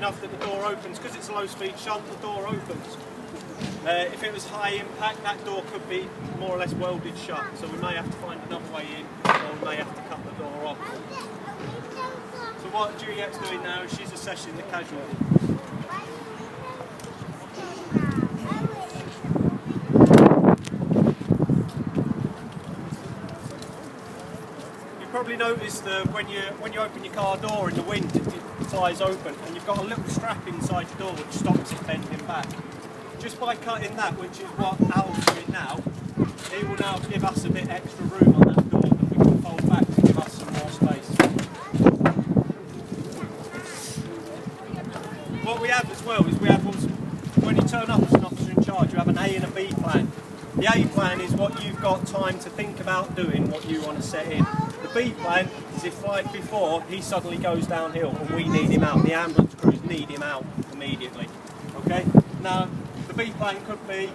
enough that the door opens. Because it's a low speed shunt, the door opens. If it was high impact, that door could be more or less welded shut, so we may have to find another way in, or we may have to cut the door off. So what Juliet's doing now is she's assessing the casualty. You probably noticed when you open your car door in the wind, it flies open, and you've got a little strap inside your door which stops it bending back. Just by cutting that, which is what Al's doing now, he will now give us a bit extra room on that door that we can fold back to give us some more space. What we have as well is when you turn up as an officer in charge, you have an A and a B plan. The A plan is what you've got time to think about doing, what you want to set in. The B plan is if, like before, he suddenly goes downhill and we need him out, the ambulance crews need him out immediately. Okay? Now, the B plan could be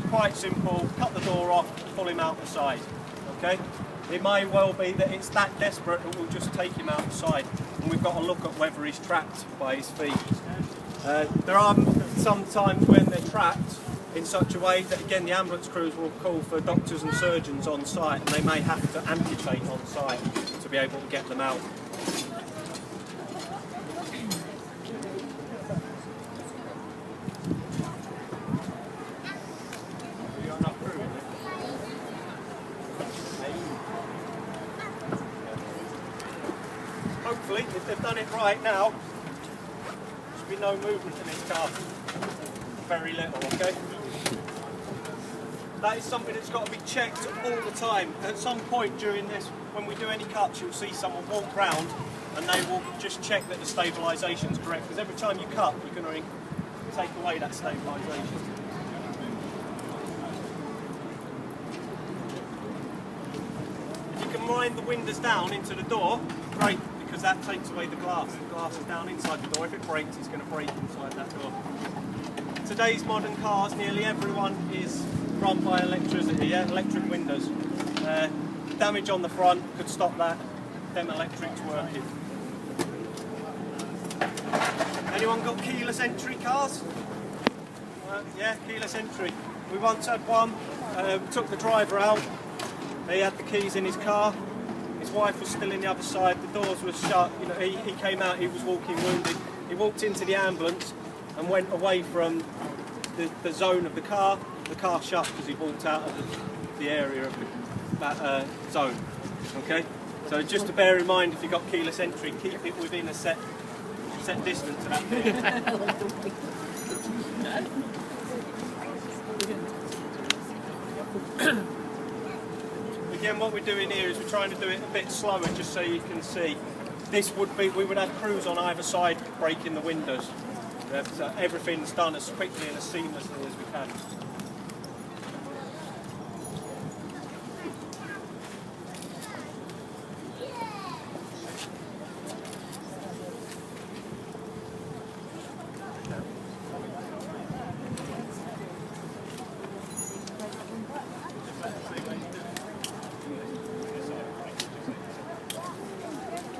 quite simple, cut the door off, pull him out the side. Okay? It may well be that it's that desperate that we'll just take him outside, and we've got to look at whether he's trapped by his feet. There are some times when they're trapped in such a way that, again, the ambulance crews will call for doctors and surgeons on site, and they may have to amputate on site to be able to get them out. Hopefully, if they've done it right now, there should be no movement in this car. Very little, okay? That is something that's got to be checked all the time. At some point during this, when we do any cuts, you'll see someone walk round and they will just check that the stabilisation is correct, because every time you cut, you're going to take away that stabilisation. If you can wind the windows down into the door, great, because that takes away the glass. The glass is down inside the door. If it breaks, it's going to break inside that door. Today's modern cars, nearly everyone is run by electricity, yeah? Electric windows. Damage on the front could stop that, them electrics working. Anyone got keyless entry cars? Yeah, keyless entry. We once had one, took the driver out, he had the keys in his car, his wife was still in the other side, the doors were shut, you know, he came out, he was walking wounded, he walked into the ambulance and went away from the zone of the car shut because he walked out of the area of that zone. Okay, so just to bear in mind, if you've got keyless entry, keep it within a set distance of that door. Again, what we're doing here is we're trying to do it a bit slower, just so you can see. This would be, we would have crews on either side breaking the windows. So everything's done as quickly and as seamlessly as we can.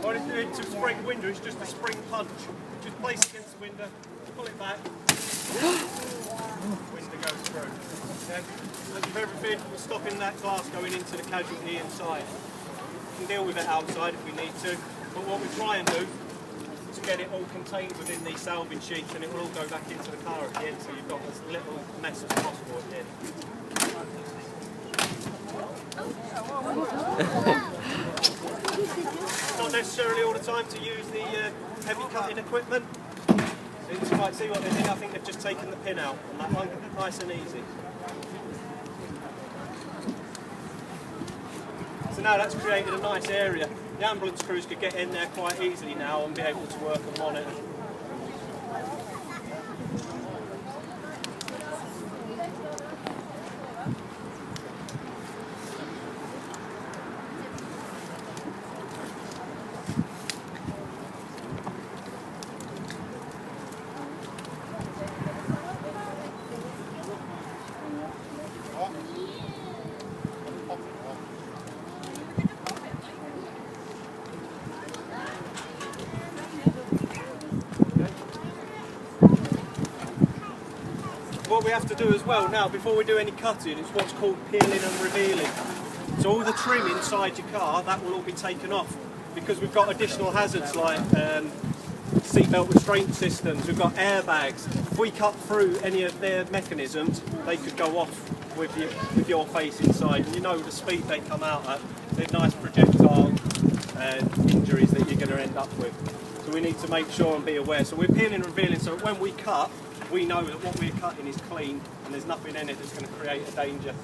What it's doing to break the window is just a spring punch. Just place it against the window, pull it back, window goes through. Okay? Look at everything, we're stopping that glass going into the casualty inside. We can deal with it outside if we need to, but what we try and do is get it all contained within these salvage sheets, and it will all go back into the car at the end, so you've got as little mess as possible at the end. Not necessarily all the time to use the heavy cutting equipment. So you might see what they did. I think they've just taken the pin out on that one, nice and easy. So now that's created a nice area. The ambulance crews could get in there quite easily now and be able to work and monitor. what we have to do as well now, before we do any cutting, is what's called peeling and revealing. So all the trim inside your car, that will all be taken off, because we've got additional hazards like seatbelt restraint systems, we've got airbags. If we cut through any of their mechanisms, they could go off with your face inside. And you know the speed they come out at, they're nice projectile injuries that you're going to end up with. So we need to make sure and be aware. So we're peeling and revealing so that when we cut, we know that what we're cutting is clean and there's nothing in it that's going to create a danger.